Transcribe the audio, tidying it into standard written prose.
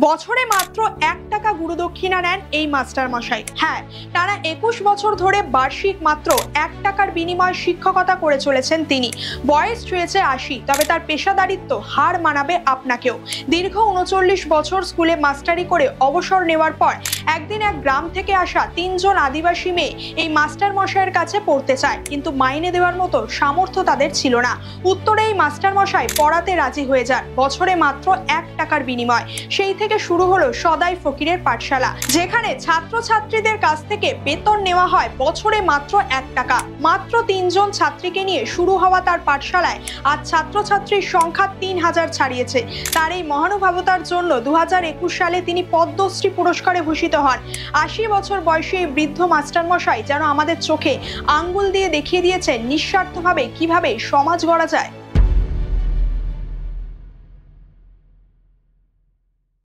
বছরে মাত্র 1 টাকা গুরুদক্ষিণা নেন এই মাস্টার মশাই। হ্যাঁ, টানা 21 বছর ধরে বার্ষিক মাত্র 1 টাকার বিনিময়ে শিক্ষকতা করে চলেছেন তিনি। বয়স ছুঁয়েছে 80, তবে তার পেশাদারিত্ব হার মানাবে আপনাকেও। দীর্ঘ 39 বছর স্কুলে মাস্টারি করে অবসর নেওয়ার পর একদিন এক গ্রাম থেকে আসা 3 জন আদিবাসী মেয়ে এই মাস্টার মশাইয়ের কাছে পড়তে চায়, কিন্তু মাইনে দেওয়ার মতো সামর্থ্য তাদের ছিল না। উত্তরে এই মাস্টার মশাই পড়াতে রাজি হয়ে যান, বছরে মাত্র 1 টাকার বিনিময়। সেই থেকে শুরু হলো সদাই ফকিরের পাঠশালা, যেখানে ছাত্রছাত্রীদের কাছ থেকে বেতন নেওয়া হয় বছরে মাত্র 1 টাকা। মাত্র 3 জন ছাত্রীকে নিয়ে শুরু হওয়া তার পাঠশালায় আজ ছাত্রছাত্রীর সংখ্যা 3000 ছাড়িয়েছে। তার এই মহানুভবতার জন্য 2021 সালে তিনি পদ্মশ্রী পুরস্কারে ভূষিত হন। 80 বছর বয়সী এই বৃদ্ধ মাস্টারমশাই যেন আমাদের চোখে আঙ্গুল দিয়ে দেখিয়ে দিয়েছেন নিঃস্বার্থভাবে কিভাবে সমাজ গড়া যায়।